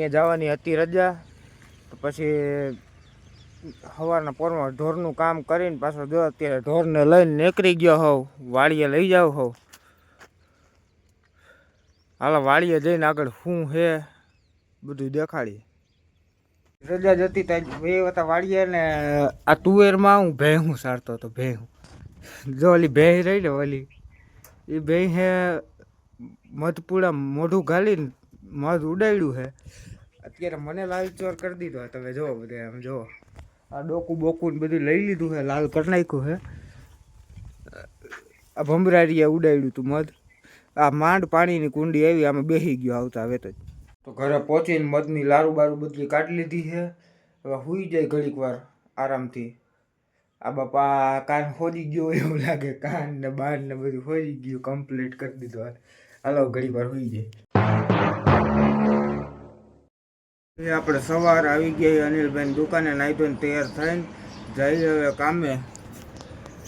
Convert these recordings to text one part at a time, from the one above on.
વાણીએ જવાની હતી રજા, તો પછી સવારના પોરમાં ઢોરનું કામ કરીને પાછો જો અત્યારે ઢોરને લઈને નીકળી ગયો હોઉં, વાડીએ લઈ જાવ હોઉં. હાલો વાડીએ જઈને આગળ શું છે બધું દેખાડીએ. રજા જતી ત્યાં બે હતા વાડીએ ને આ તુવેરમાં હું ભેહું સારતો હતો. ભેહું જો ઓલી ભેહ રહી ને ઓલી એ ભેહ હે મધપુડા મોઢું ઘાલીને મધ ઉડાડ્યું છે. અત્યારે મને લાલ ચોર કરી દીધો. તમે જુઓ બધા આમ જુઓ, આ ડોકું બોકું બધું લઈ લીધું છે, લાલ કરી નાખ્યું છે. આ ભમરારીએ ઉડાડ્યું હતું મધ. આ માંડ પાણીની કુંડી આવી, આમાં બેસી ગયો આવતા હવે તો ઘરે પહોંચીને મધની લારું બારું બધી કાઢી લીધી છે. હવે સૂઈ જાય ઘડીક વાર આરામથી. આ બાપા કાન ખોદી ગયો એવું લાગે, કાન ને બાન ને બધું ખોદી ગયું, કમ્પ્લીટ કરી દીધું. હાલો ઘડીક વાર સૂઈ જાય. આપણે સવાર આવી ગયા અનિલભાઈ દુકાને, નાહી ધોઈને તૈયાર થઈને જઈ હવે કામે.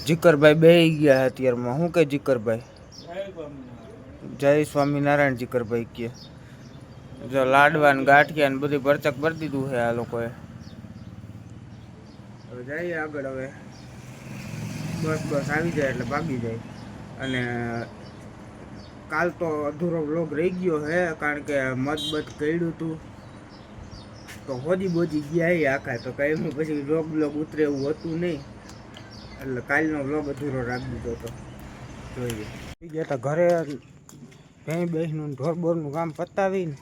જીકરભાઈ બેસી ગયા અત્યારમાં. શું કે જીકરભાઈ? જય સ્વામિનારાયણ. જીકરભાઈ કે જો લાડવા ને ગાંઠિયા ને બધી ભરચક ભરી દીધું છે આ લોકોએ. હવે જઈએ આગળ. હવે બસ આવી જાય એટલે ભાગી જાય. અને કાલ તો અધૂરો વ્લોગ રહી ગયો છે, કારણ કે મત કર્યું હતું તો હોજી બોજી ગયા આખા, તો કઈ પછી વ્લોગ ઉતરે એવું હતું નહીં, એટલે કાલનો વ્લોગ અધૂરો રાખી દીધો હતો. જોઈએ ગયા હતા ઘરે ભેં બેસનું ઢોર બોરનું કામ પતાવીને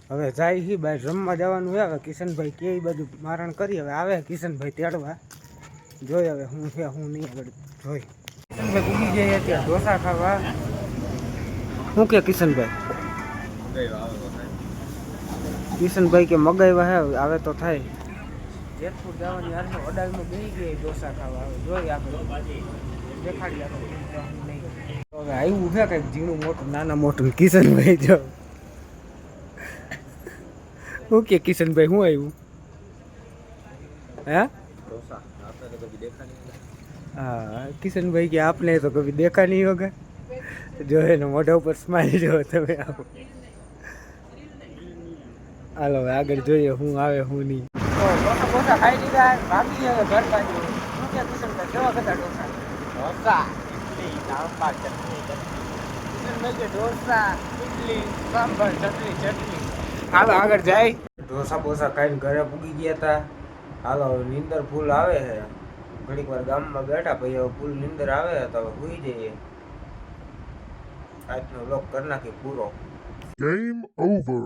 હવે જાય છે બહાર રમવા જવાનું. હવે કિશનભાઈ કે બધું મારણ કરી, હવે આવે કિશનભાઈ તેડવા. જોઈ હવે હું છે હું નહીં આગળ જોઈ. કિશનભાઈ ઉગી જાય અત્યારે ઢોસા ખાવા. શું કે કિશનભાઈ? કિશનભાઈ કે મગાવ્યા હે, આવે તો થાય. જેતપુર જવાની હાલમાં વડાલમાં બેસી ગઈ ઢોસા ખાવા. હવે જોઈ આપણે દેખાડી આપણે નહીં. હવે આવ્યું છે કંઈક ઝીણું મોટું નાના મોટું. કિશનભાઈ જો શું કે કિશનભાઈ શું આવ્યું? હે હા કિશનભાઈ કે આપને તો કભી દેખા નહીં હોગા. જો એને મોઢા ઉપર સ્માઈલ જો તમે આવો. હાલો હવે આગળ જોઈએ શું આવે શું નહીં. ઢોસા ખાઈ લીધા, ભાગી હવે ઘર બાજુ. શું કે કિશનભાઈ કેવા હતા ઢોસા? ઢોસા ઇડલી સાંભાર ચટણી. કિશનભાઈ કે ઢોસા ઇડલી સાંભાર ચટણી. હાલો આગળ જાય. ઢોસા બોસા ખાઈને ઘરે પૂગી ગયા હતા. હાલો નીંદર ફૂલ આવે છે. ઘડીક વાર ગામમાં બેઠા, પછી હવે ફૂલ નીંદર આવે તો હવે સૂઈ જઈએ. આજનો વ્લોગ કરી નાખી પૂરો. Game over.